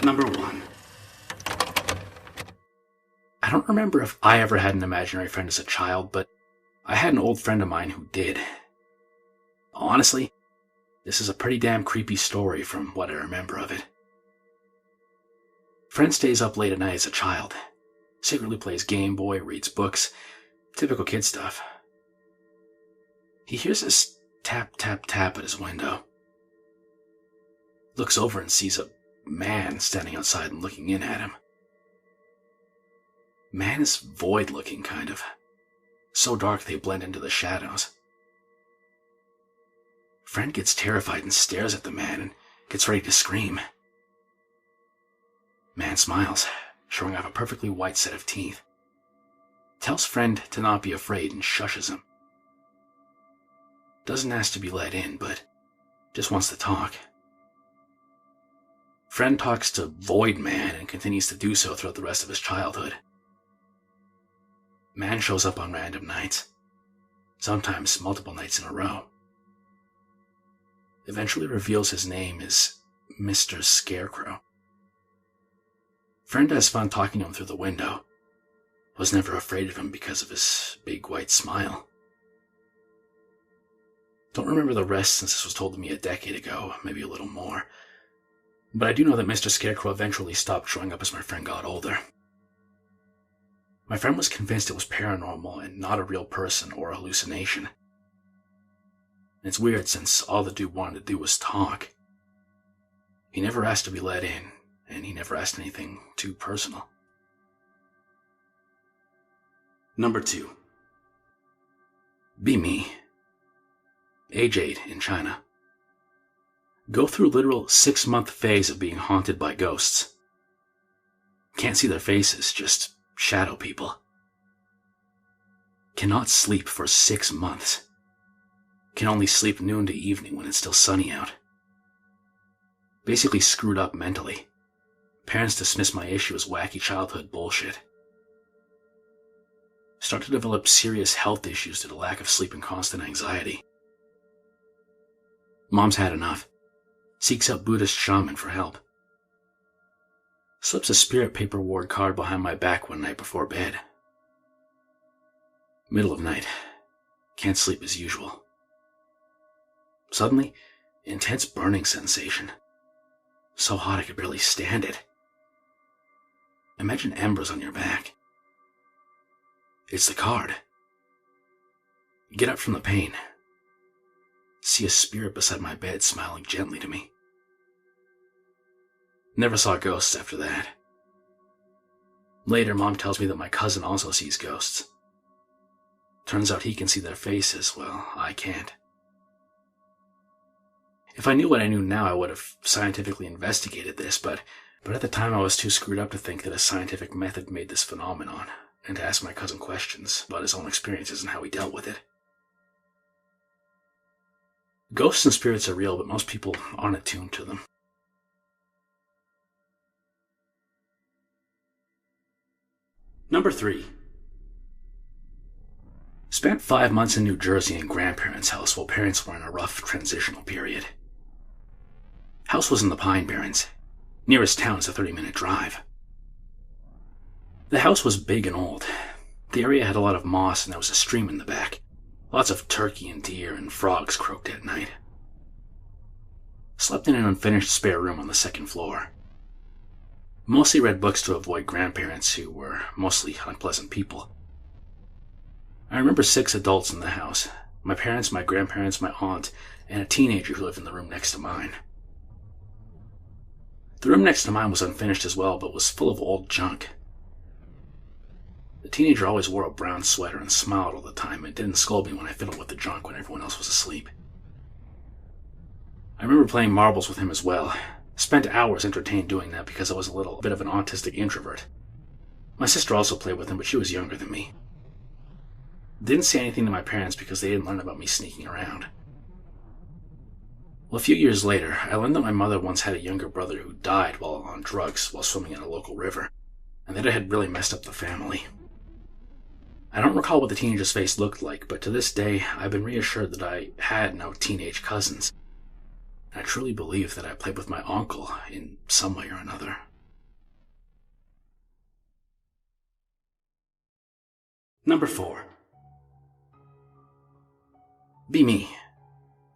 Number 1. I don't remember if I ever had an imaginary friend as a child, but I had an old friend of mine who did. Honestly, this is a pretty damn creepy story from what I remember of it. Friend stays up late at night as a child, secretly plays Game Boy, reads books, typical kid stuff. He hears this tap, tap, tap at his window. Looks over and sees a man standing outside and looking in at him. Man is void-looking, kind of. So dark they blend into the shadows. Friend gets terrified and stares at the man and gets ready to scream. Man smiles, showing off a perfectly white set of teeth. Tells friend to not be afraid and shushes him. Doesn't ask to be let in, but just wants to talk. Friend talks to Void Man and continues to do so throughout the rest of his childhood. Man shows up on random nights, sometimes multiple nights in a row. Eventually reveals his name is Mr. Scarecrow. Friend has fun talking to him through the window. Was never afraid of him because of his big white smile. Don't remember the rest since this was told to me a decade ago, maybe a little more. But I do know that Mr. Scarecrow eventually stopped showing up as my friend got older. My friend was convinced it was paranormal and not a real person or a hallucination. It's weird since all the dude wanted to do was talk. He never asked to be let in, and he never asked anything too personal. Number 2. Be me. Age 8 in China. Go through literal 6-month phase of being haunted by ghosts. Can't see their faces, just shadow people. Cannot sleep for 6 months. Can only sleep noon to evening when it's still sunny out. Basically screwed up mentally. Parents dismiss my issue as wacky childhood bullshit. Start to develop serious health issues due to lack of sleep and constant anxiety. Mom's had enough. Seeks out Buddhist shaman for help. Slips a spirit paper ward card behind my back one night before bed. Middle of night. Can't sleep as usual. Suddenly, intense burning sensation. So hot I could barely stand it. Imagine embers on your back. It's the card. Get up from the pain. See a spirit beside my bed smiling gently to me. Never saw ghosts after that. Later, Mom tells me that my cousin also sees ghosts. Turns out he can see their faces, well, I can't. If I knew what I knew now, I would have scientifically investigated this, but at the time I was too screwed up to think that a scientific method made this phenomenon, and to ask my cousin questions about his own experiences and how he dealt with it. Ghosts and spirits are real, but most people aren't attuned to them. Number 3. Spent 5 months in New Jersey in grandparents' house while parents were in a rough transitional period. House was in the Pine Barrens. Nearest town is a 30-minute drive. The house was big and old. The area had a lot of moss and there was a stream in the back. Lots of turkey and deer and frogs croaked at night. Slept in an unfinished spare room on the second floor. Mostly read books to avoid grandparents who were mostly unpleasant people. I remember 6 adults in the house. My parents, my grandparents, my aunt, and a teenager who lived in the room next to mine. The room next to mine was unfinished as well, but was full of old junk. The teenager always wore a brown sweater and smiled all the time and didn't scold me when I fiddled with the junk when everyone else was asleep. I remember playing marbles with him as well. Spent hours entertained doing that because I was a little bit of an autistic introvert. My sister also played with him, but she was younger than me. Didn't say anything to my parents because they didn't learn about me sneaking around. Well, a few years later, I learned that my mother once had a younger brother who died while on drugs while swimming in a local river, and that it had really messed up the family. I don't recall what the teenager's face looked like, but to this day, I've been reassured that I had no teenage cousins. I truly believe that I played with my uncle in some way or another. Number 4. Be me,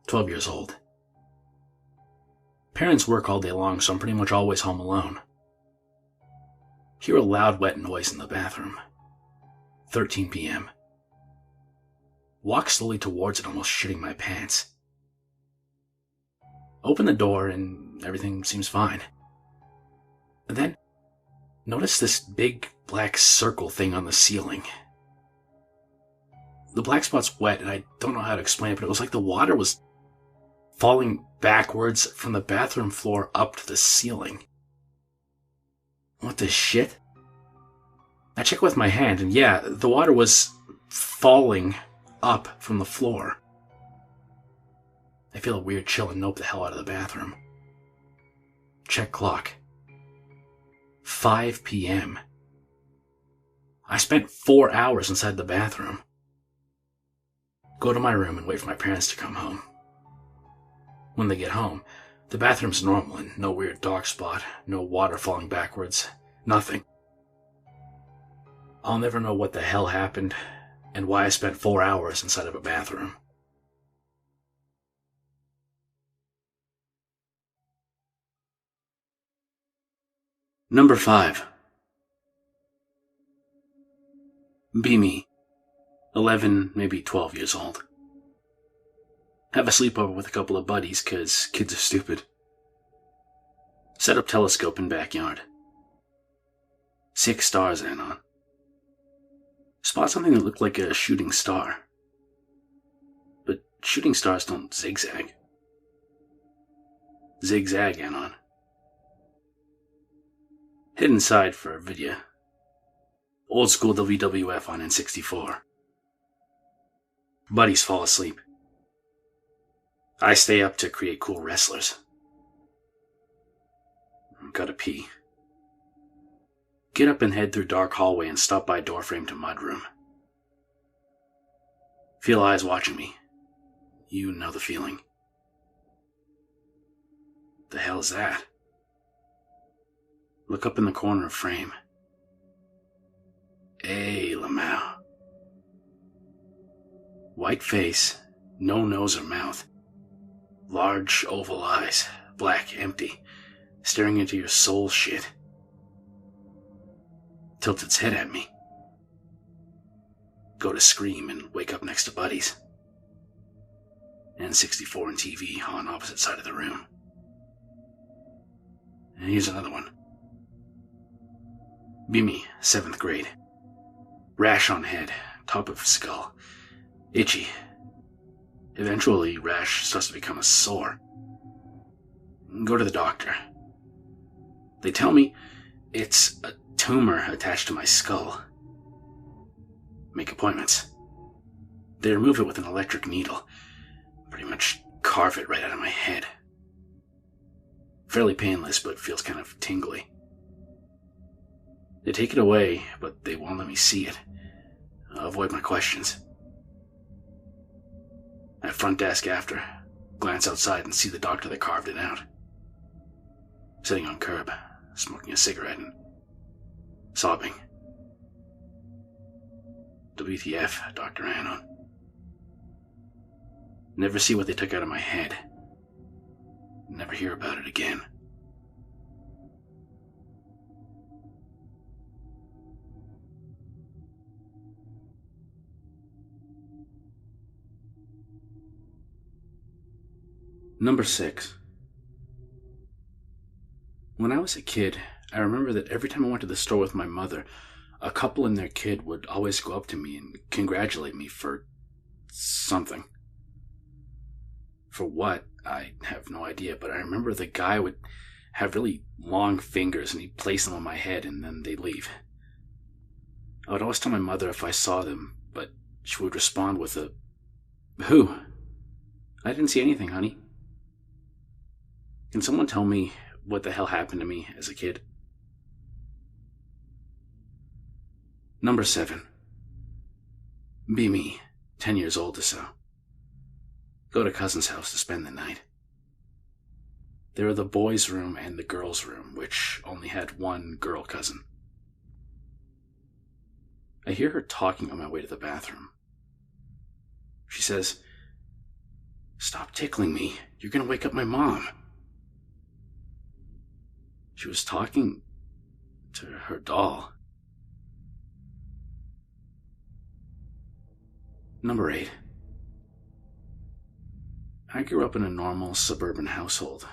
12 years old. Parents work all day long, so I'm pretty much always home alone. Hear a loud, wet noise in the bathroom. 13 p.m. Walk slowly towards it, almost shitting my pants. Open the door and everything seems fine. And then, notice this big black circle thing on the ceiling. The black spot's wet, and I don't know how to explain it, but it was like the water was falling backwards from the bathroom floor up to the ceiling. What the shit? I checked with my hand, and yeah, the water was falling up from the floor. I feel a weird chill and nope the hell out of the bathroom. Check clock. 5 p.m. I spent 4 hours inside the bathroom. Go to my room and wait for my parents to come home. When they get home, the bathroom's normal and no weird dark spot, no water falling backwards, nothing. I'll never know what the hell happened and why I spent 4 hours inside of a bathroom. Number 5. Be me, 11, maybe 12 years old. Have a sleepover with a couple of buddies, 'cause kids are stupid. Set up telescope in backyard. 6 stars anon. Spot something that looked like a shooting star. But shooting stars don't zigzag. Zigzag anon. Head inside for a video. Old school WWF on N64. Buddies fall asleep. I stay up to create cool wrestlers. Gotta pee. Get up and head through dark hallway and stop by doorframe to mudroom. Feel eyes watching me. You know the feeling. The hell is that? Look up in the corner of frame. Hey, Lamau. White face, no nose or mouth. Large oval eyes, black, empty, staring into your soul shit. Tilts its head at me. Go to scream and wake up next to buddies. N64 and TV on opposite side of the room. And here's another one. Be me, 7th grade. Rash on head, top of skull. Itchy. Eventually, rash starts to become a sore. Go to the doctor. They tell me it's a tumor attached to my skull. Make appointments. They remove it with an electric needle. Pretty much carve it right out of my head. Fairly painless, but feels kind of tingly. They take it away, but they won't let me see it. Avoid my questions. At front desk after, glance outside and see the doctor that carved it out. Sitting on curb, smoking a cigarette and sobbing. WTF, Dr. Anon. Never see what they took out of my head. Never hear about it again. Number 6. When I was a kid, I remember that every time I went to the store with my mother, a couple and their kid would always go up to me and congratulate me for something. For what, I have no idea, but I remember the guy would have really long fingers and he'd place them on my head and then they'd leave. I would always tell my mother if I saw them, but she would respond with a, "Who? I didn't see anything, honey." Can someone tell me what the hell happened to me as a kid? Number 7. Be me, 10 years old or so. Go to cousin's house to spend the night. There are the boys' room and the girls' room, which only had one girl cousin. I hear her talking on my way to the bathroom. She says, "Stop tickling me. You're going to wake up my mom." She was talking to her doll. Number 8. I grew up in a normal suburban household.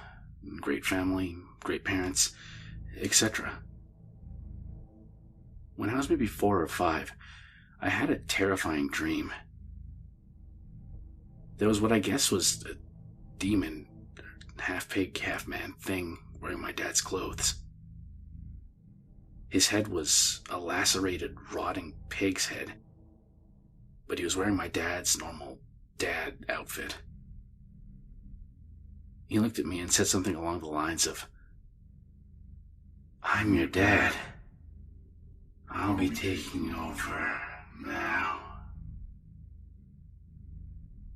Great family, great parents, etc. When I was maybe 4 or 5, I had a terrifying dream. There was what I guess was a demon, half-pig, half-man thing wearing my dad's clothes. His head was a lacerated, rotting pig's head, but he was wearing my dad's normal dad outfit. He looked at me and said something along the lines of, "I'm your dad. I'll be taking over now."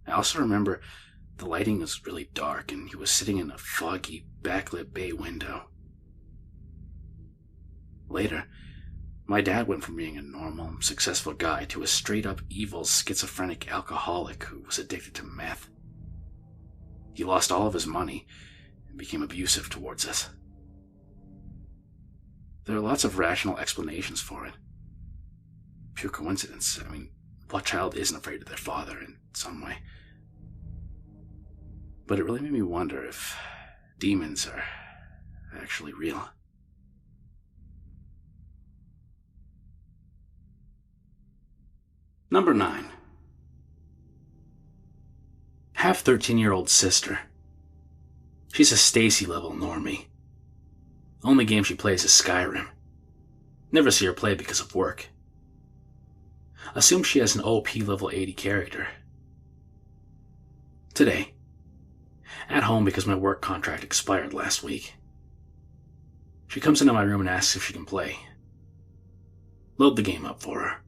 I also remember the lighting was really dark and he was sitting in a foggy, backlit bay window. Later, my dad went from being a normal, successful guy to a straight-up evil, schizophrenic alcoholic who was addicted to meth. He lost all of his money and became abusive towards us. There are lots of rational explanations for it. Pure coincidence. I mean, what child isn't afraid of their father in some way? But it really made me wonder if demons are actually real. Number 9. Have 13-year-old sister. She's a Stacy level normie. Only game she plays is Skyrim. Never see her play because of work. Assume she has an OP level 80 character. Today, at home because my work contract expired last week, she comes into my room and asks if she can play. Load the game up for her.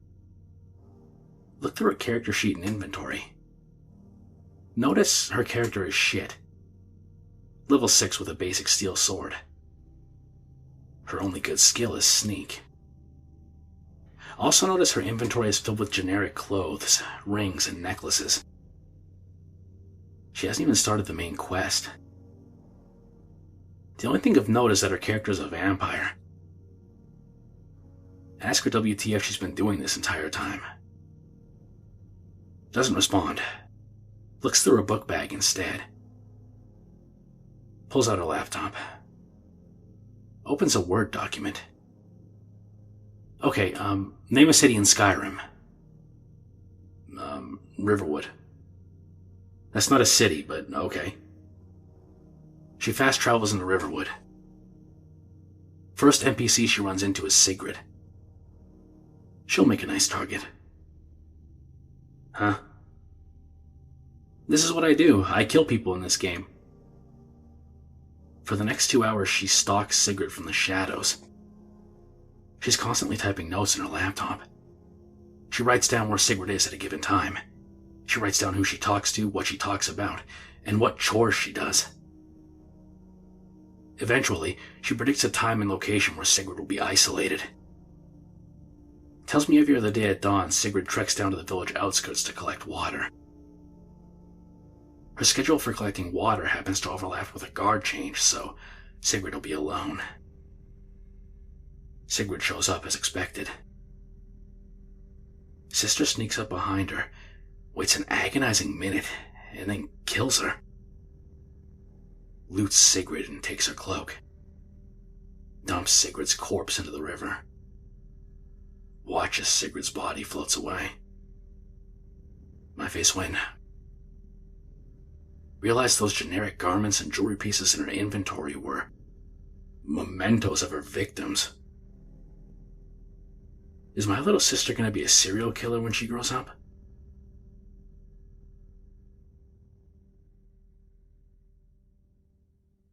Look through her character sheet and inventory. Notice her character is shit. Level 6 with a basic steel sword. Her only good skill is sneak. Also notice her inventory is filled with generic clothes, rings, and necklaces. She hasn't even started the main quest. The only thing of note is that her character is a vampire. Ask her WTF she's been doing this entire time. Doesn't respond. Looks through her book bag instead. Pulls out her laptop. Opens a Word document. Okay, name a city in Skyrim. Riverwood. That's not a city, but okay. She fast travels into Riverwood. First NPC she runs into is Sigrid. She'll make a nice target. Huh? This is what I do. I kill people in this game. For the next 2 hours, she stalks Sigrid from the shadows. She's constantly typing notes in her laptop. She writes down where Sigrid is at a given time. She writes down who she talks to, what she talks about, and what chores she does. Eventually, she predicts a time and location where Sigrid will be isolated. Tells me every other day at dawn, Sigrid treks down to the village outskirts to collect water. Her schedule for collecting water happens to overlap with a guard change, so Sigrid will be alone. Sigrid shows up as expected. Sister sneaks up behind her, waits an agonizing minute, and then kills her. Loots Sigrid and takes her cloak. Dumps Sigrid's corpse into the river. Watches Sigrid's body floats away. My face went. Realized those generic garments and jewelry pieces in her inventory were mementos of her victims. Is my little sister going to be a serial killer when she grows up?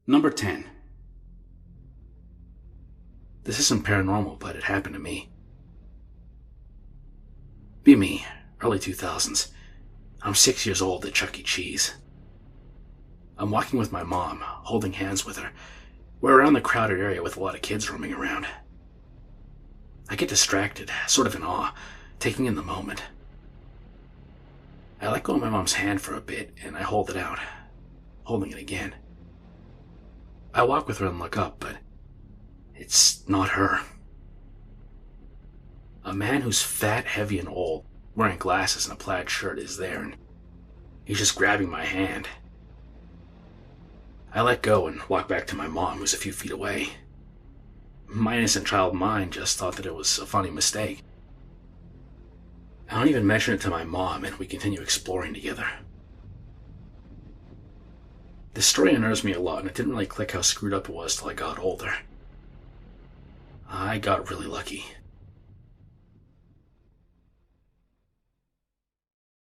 Number 10. This isn't paranormal, but it happened to me. Be me, early 2000s. I'm 6 years old at Chuck E. Cheese. I'm walking with my mom, holding hands with her. We're around the crowded area with a lot of kids roaming around. I get distracted, sort of in awe, taking in the moment. I let go of my mom's hand for a bit, and I hold it out, holding it again. I walk with her and look up, but it's not her. A man who's fat, heavy, and old, wearing glasses and a plaid shirt, is there, and he's just grabbing my hand. I let go and walk back to my mom, who's a few feet away. My innocent child mind just thought that it was a funny mistake. I don't even mention it to my mom, and we continue exploring together. This story unnerves me a lot, and it didn't really click how screwed up it was till I got older. I got really lucky.